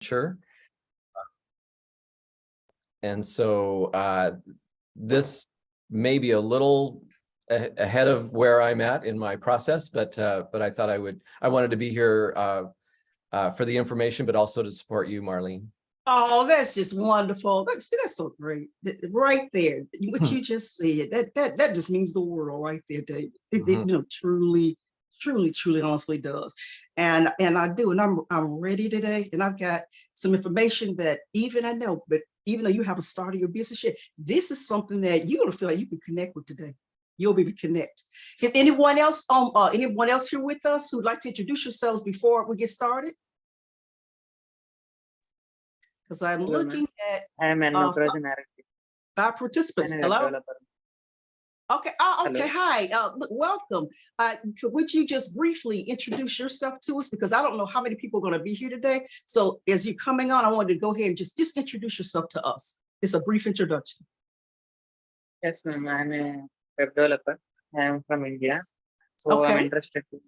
Sure. And so this may be a little ahead of where I'm at in my process, but I thought I wanted to be here for the information, but also to support you, Marlene. Oh, that's just wonderful. That's so great. Right there, what you just said, that just means the world right there, David. It truly honestly does. And I do, and I'm ready today, and I've got some information that even though you have a start of your business yet, this is something that you're gonna feel like you can connect with today. You'll be able to connect. Is anyone else here with us who'd like to introduce yourselves before we get started? Because I'm looking at I am an operation director. 5 participants. I'm a Hello. developer. Okay. Okay. Hi. Welcome. Would you just briefly introduce yourself to us? Because I don't know how many people are going to be here today. So as you're coming on, I wanted to go ahead and just introduce yourself to us. It's a brief introduction. Yes, ma'am. I'm a web developer. I am from India. So Okay. I'm interested to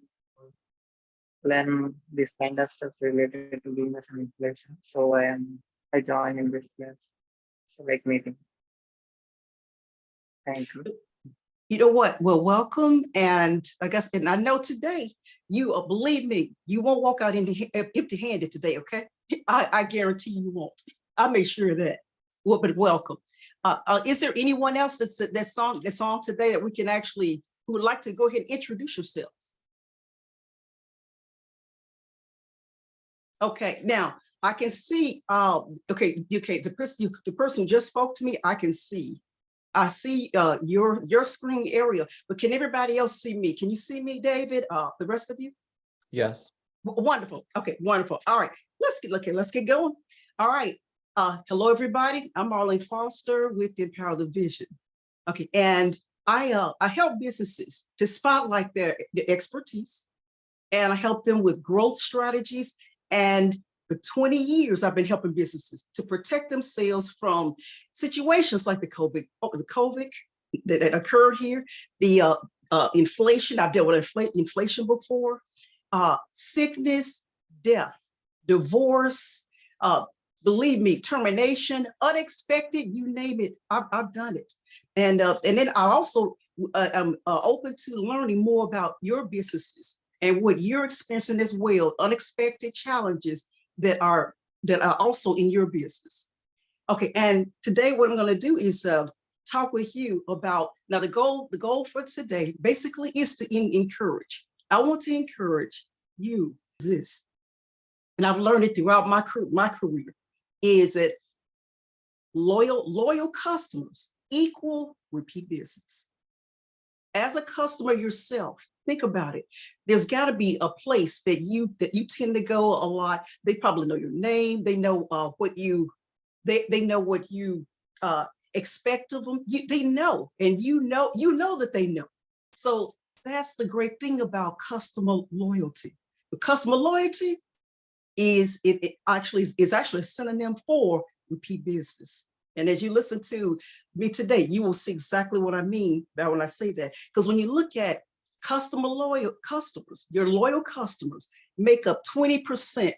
learn this kind of stuff related to business and inflation. So I joined in this class. So like meeting. Thank you. You know what? Well, welcome. And I know today, believe me, you won't walk out empty-handed today, okay? I guarantee you won't. I'll make sure of that. Well, but welcome. Is there anyone else that's on today that we can who would like to go ahead and introduce yourselves? Okay, now I can see, okay, the person who just spoke to me, I see your screen area, but can everybody else see me? Can you see me, David? The rest of you? Yes. Wonderful. Okay, wonderful. All right, let's get going. All right. Hello, everybody. I'm Marlene Foster with the Empower the Vision. Okay, and I help businesses to spotlight their expertise, and I help them with growth strategies. And for 20 years, I've been helping businesses to protect themselves from situations like the COVID that occurred here, the inflation. I've dealt with inflation before, sickness, death, divorce, believe me, termination, unexpected, you name it, I've done it. And then I also am open to learning more about your businesses and what you're experiencing as well, unexpected challenges that are also in your business. Okay, and today what I'm going to do is talk with you about, now the goal for today basically is to encourage. I want to encourage you this, and I've learned it throughout my career, is that loyal customers equal repeat business. As a customer yourself, think about it. There's got to be a place that you tend to go a lot. They probably know your name. They know what you expect of them. They know, and you know that they know. So that's the great thing about customer loyalty. The customer loyalty is actually a synonym for repeat business. And as you listen to me today, you will see exactly what I mean by when I say that. Because when you look at loyal customers, your loyal customers make up 20%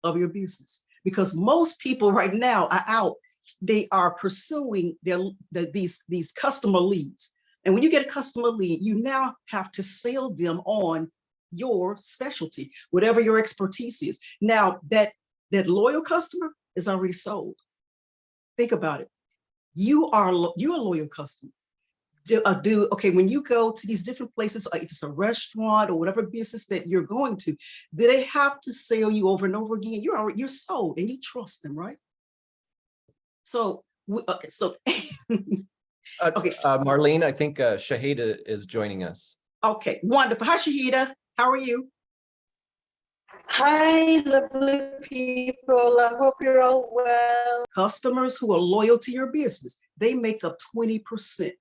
of your business. Because most people right now are out, they are pursuing these customer leads. And when you get a customer lead, you now have to sell them on your specialty, whatever your expertise is. Now that loyal customer is already sold. Think about it. You're a loyal customer. Okay, when you go to these different places, if it's a restaurant or whatever business that you're going to, do they have to sell you over and over again? You're sold and you trust them, right? So okay, so okay, Marlene, I think Shahida is joining us. Okay, wonderful. Hi, Shahida. How are you? Hi, lovely people. I hope you're all well. Customers who are loyal to your business, they make up 20%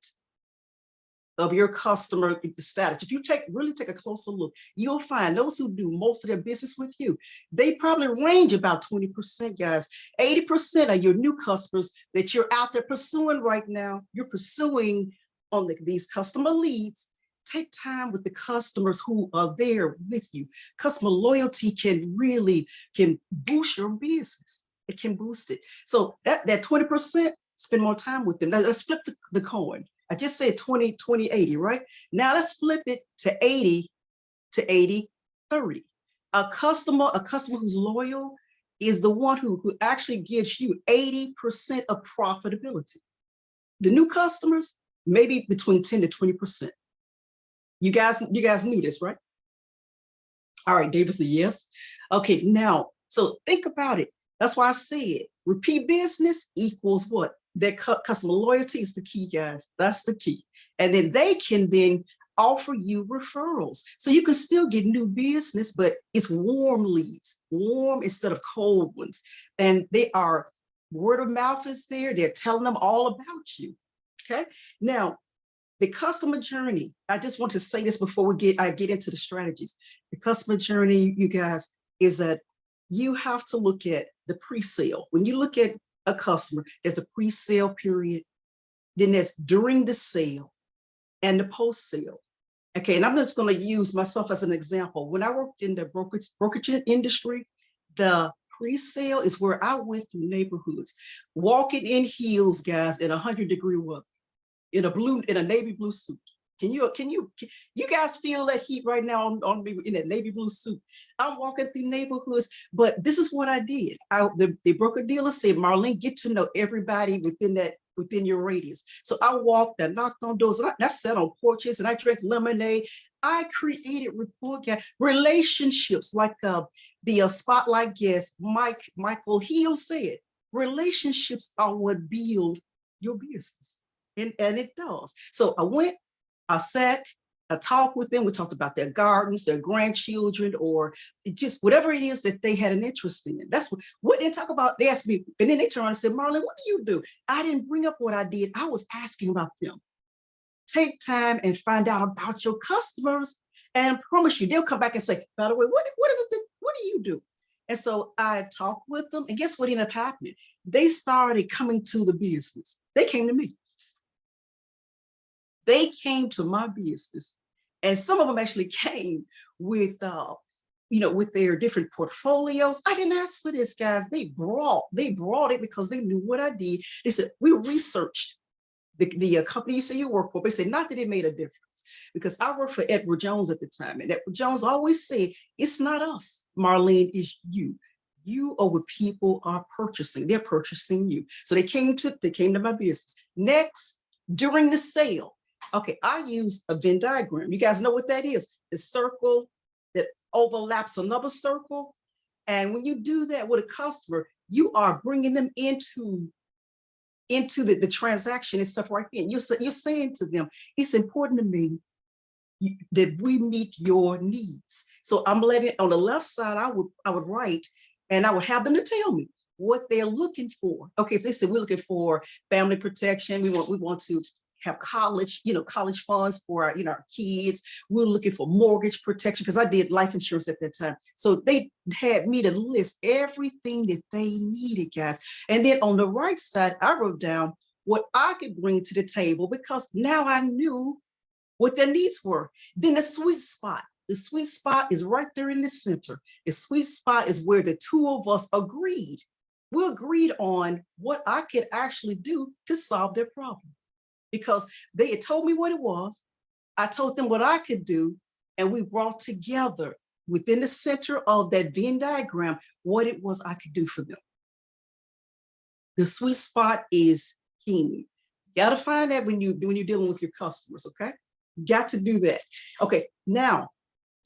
of your customer status. If you really take a closer look, you'll find those who do most of their business with you, they probably range about 20%, guys. 80% are your new customers that you're out there pursuing right now. You're pursuing on these customer leads, take time with the customers who are there with you. Customer loyalty can boost your business. It can boost it. So that 20%, spend more time with them. Now let's flip the coin. I just said 20, 20, 80, right? Now let's flip it to 80, 30. A customer who's loyal is the one who actually gives you 80% of profitability. The new customers, maybe between 10 to 20%. You guys knew this, right? All right, David said yes. Okay, now, so think about it. That's why I said repeat business equals what? That customer loyalty is the key, guys. That's the key. And then they can then offer you referrals. So you can still get new business, but it's warm leads, warm instead of cold ones. And they are, word of mouth is there. They're telling them all about you. Okay. Now, the customer journey, I just want to say this before I get into the strategies. The customer journey, you guys, is that you have to look at the pre-sale. When you look at a customer, there's a pre-sale period, then there's during the sale and the post-sale. Okay, and I'm just going to use myself as an example. When I worked in the brokerage industry, the pre-sale is where I went through neighborhoods, walking in heels, guys, in 100-degree weather, in a navy blue suit. Can you guys feel that heat right now on me in that navy blue suit? I'm walking through neighborhoods, but this is what I did. The broker dealer said, Marlene, get to know everybody within your radius. So I walked, I knocked on doors, and I sat on porches, and I drank lemonade. I created rapport, relationships, like the spotlight guest, Michael Hill said, relationships are what build your business. And it does. So I went, I sat, I talked with them. We talked about their gardens, their grandchildren, or just whatever it is that they had an interest in. That's what they talk about. They asked me, and then they turned and said, Marlene, what do you do? I didn't bring up what I did. I was asking about them. Take time and find out about your customers, and I promise you, they'll come back and say, by the way, what is it? What do you do? And so I talked with them, and guess what ended up happening? They started coming to the business. They came to me. They came to my business, and some of them actually came with, with their different portfolios. I didn't ask for this, guys. They brought it because they knew what I did. They said, we researched the company you say you work for. They said, not that it made a difference, because I worked for Edward Jones at the time, and Edward Jones always said, it's not us, Marlene, it's you. You are what people are purchasing. They're purchasing you. So they came to my business. Next, during the sale. Okay, I use a Venn diagram. You guys know what that is? The circle that overlaps another circle. And when you do that with a customer, you are bringing them into the transaction itself right then. You're saying to them, it's important to me that we meet your needs. So I'm letting, on the left side, I would write, and I would have them to tell me what they're looking for. Okay, if they said we're looking for family protection, we want to have college funds for our kids. We're looking for mortgage protection, because I did life insurance at that time. So they had me to list everything that they needed, guys. And then on the right side, I wrote down what I could bring to the table, because now I knew what their needs were. Then the sweet spot. The sweet spot is right there in the center. The sweet spot is where the two of us agreed. We agreed on what I could actually do to solve their problem, because they had told me what it was. I told them what I could do, and we brought together within the center of that Venn diagram what it was I could do for them. The sweet spot is key. You got to find that when you're dealing with your customers. Okay, you got to do that. Okay, now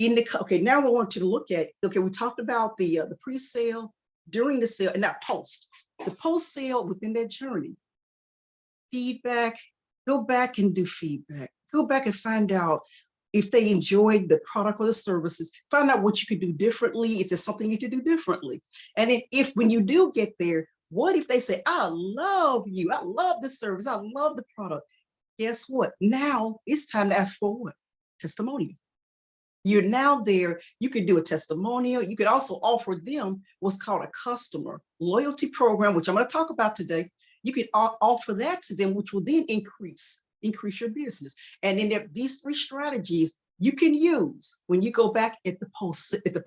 now I want you to look at. Okay, we talked about the pre-sale, during the sale, and now post. The post-sale within that journey. Feedback. Go back and do feedback. Go back and find out if they enjoyed the product or the services. Find out what you could do differently, if there's something you could do differently. And if when you do get there, what if they say, I love you, I love the service, I love the product. Guess what? Now it's time to ask for what? Testimonial. You're now there. You could do a testimonial. You could also offer them what's called a customer loyalty program, which I'm going to talk about today. You could offer that to them, which will then increase increase your business. And then these 3 strategies you can use when you go back at the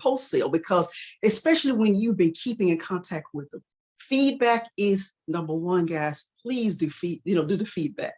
post sale, because especially when you've been keeping in contact with them. Feedback is number 1, guys. Please do do the feedback.